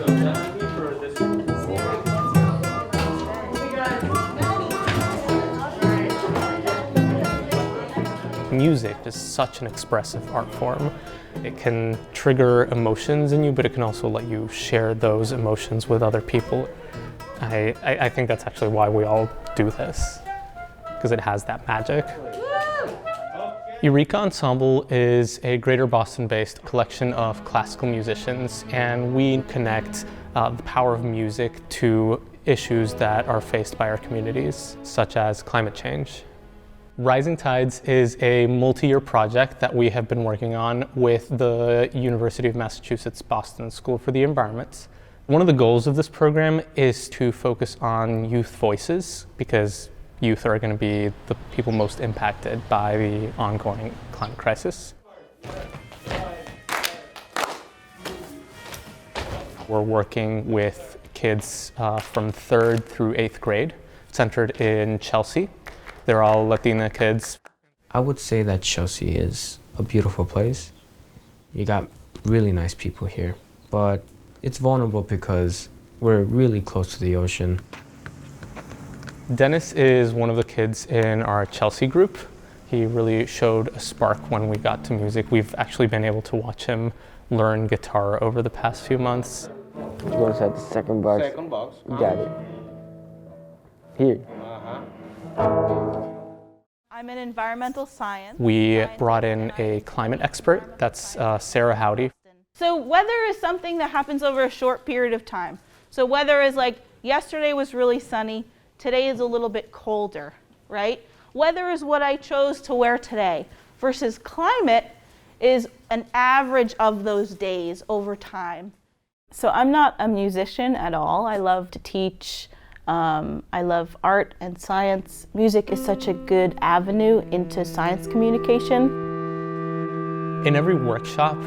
definitely for this. Music is such an expressive art form. It can trigger emotions in you, but it can also let you share those emotions with other people. I think that's actually why we all do this, because it has that magic. Eureka Ensemble is a Greater Boston-based collection of classical musicians, and we connect the power of music to issues that are faced by our communities, such as climate change. Rising Tides is a multi-year project that we have been working on with the University of Massachusetts Boston School for the Environment. One of the goals of this program is to focus on youth voices, because youth are going to be the people most impacted by the ongoing climate crisis. We're working with kids from 3rd through 8th grade, centered in Chelsea. They're all Latina kids. I would say that Chelsea is a beautiful place. You got really nice people here, but it's vulnerable because we're really close to the ocean. Dennis is one of the kids in our Chelsea group. He really showed a spark when we got to music. We've actually been able to watch him learn guitar over the past few months. Go inside the second box. Second box. You got it. Here. I'm in environmental science. We brought in a climate expert, that's Sarah Howdy. So weather is something that happens over a short period of time. So weather is like, yesterday was really sunny, today is a little bit colder, right? Weather is what I chose to wear today, versus climate is an average of those days over time. So I'm not a musician at all. I love to teach. I love art and science. Music is such a good avenue into science communication. In every workshop,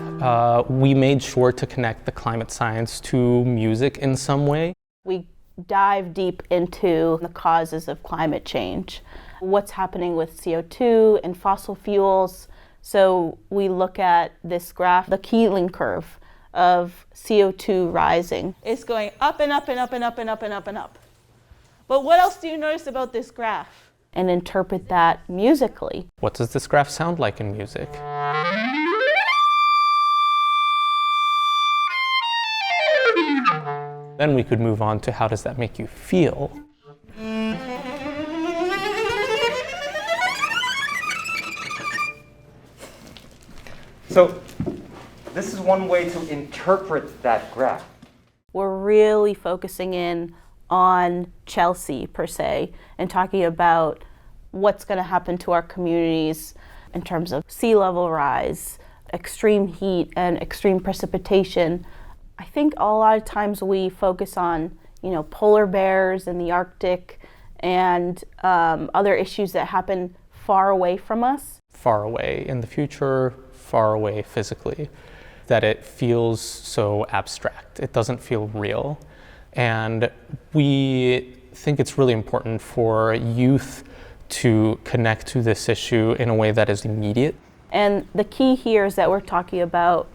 we made sure to connect the climate science to music in some way. We dive deep into the causes of climate change, what's happening with CO2 and fossil fuels. So we look at this graph, the Keeling curve of CO2 rising. It's going up and up and up and up and up and up and up. But what else do you notice about this graph? And interpret that musically. What does this graph sound like in music? Then we could move on to how does that make you feel? So this is one way to interpret that graph. We're really focusing in on Chelsea per se and talking about what's going to happen to our communities in terms of sea level rise, extreme heat and extreme precipitation. I think a lot of times we focus on, polar bears in the Arctic and other issues that happen far away from us. Far away in the future, far away physically, that it feels so abstract. It doesn't feel real. And we think it's really important for youth to connect to this issue in a way that is immediate. And the key here is that we're talking about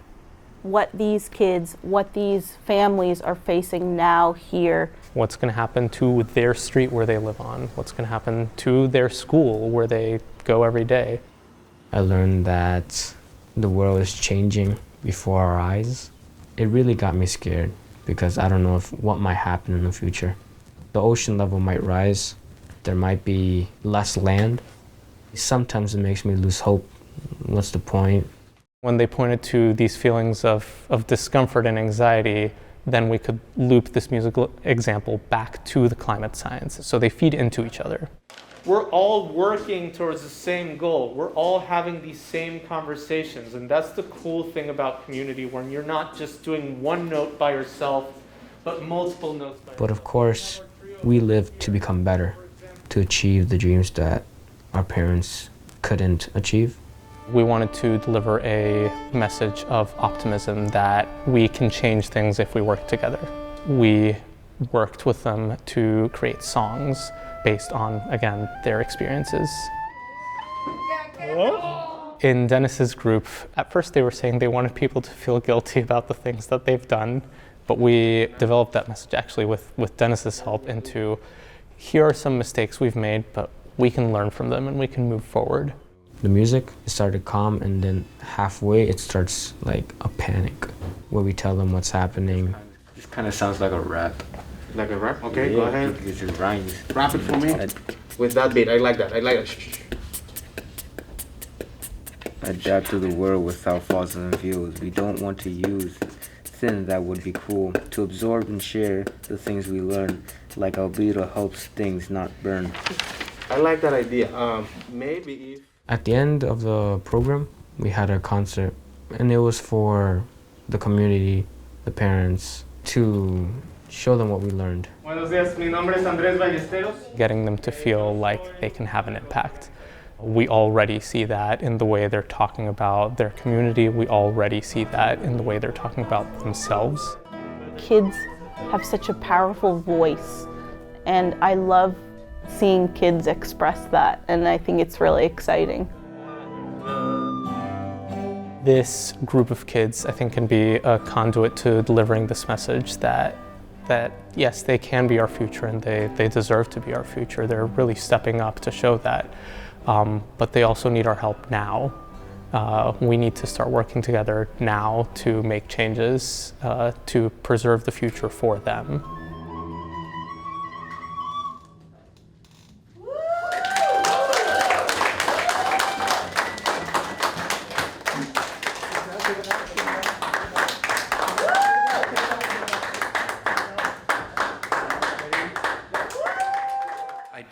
what these kids, what these families are facing now here. What's going to happen to their street where they live on? What's going to happen to their school where they go every day? I learned that the world is changing before our eyes. It really got me scared because I don't know what might happen in the future. The ocean level might rise. There might be less land. Sometimes it makes me lose hope. What's the point? When they pointed to these feelings of discomfort and anxiety, then we could loop this musical example back to the climate science. So they feed into each other. We're all working towards the same goal. We're all having these same conversations. And that's the cool thing about community, when you're not just doing one note by yourself, but multiple notes by yourself. But of course, we live to become better, to achieve the dreams that our parents couldn't achieve. We wanted to deliver a message of optimism that we can change things if we work together. We worked with them to create songs based on, again, their experiences. In Dennis's group, at first they were saying they wanted people to feel guilty about the things that they've done, But we developed that message actually with Dennis's help into, here are some mistakes we've made, but we can learn from them and we can move forward. The music started calm, and then halfway it starts like a panic where we tell them what's happening. This kind of sounds like a rap. Like a rap? Okay, Yeah, go ahead. This is rhymes. Rap it for me. With that beat, I like that. I like it. Shh. Adapt to the world without false views. We don't want to use sin that would be cool. To absorb and share the things we learn. Like albedo helps things not burn. I like that idea. Maybe if... At the end of the program, we had a concert, and it was for the community, the parents, to show them what we learned. Buenos días, mi nombre es Andrés Ballesteros. Getting them to feel like they can have an impact. We already see that in the way they're talking about their community. We already see that in the way they're talking about themselves. Kids have such a powerful voice, and I love seeing kids express that, and I think it's really exciting. This group of kids, I think, can be a conduit to delivering this message that yes, they can be our future and they deserve to be our future. They're really stepping up to show that, but they also need our help now. We need to start working together now to make changes to preserve the future for them.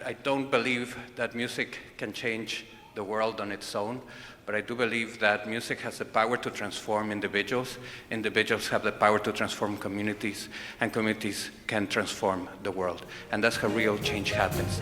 I don't believe that music can change the world on its own, but I do believe that music has the power to transform individuals. Individuals have the power to transform communities, and communities can transform the world. And that's how real change happens.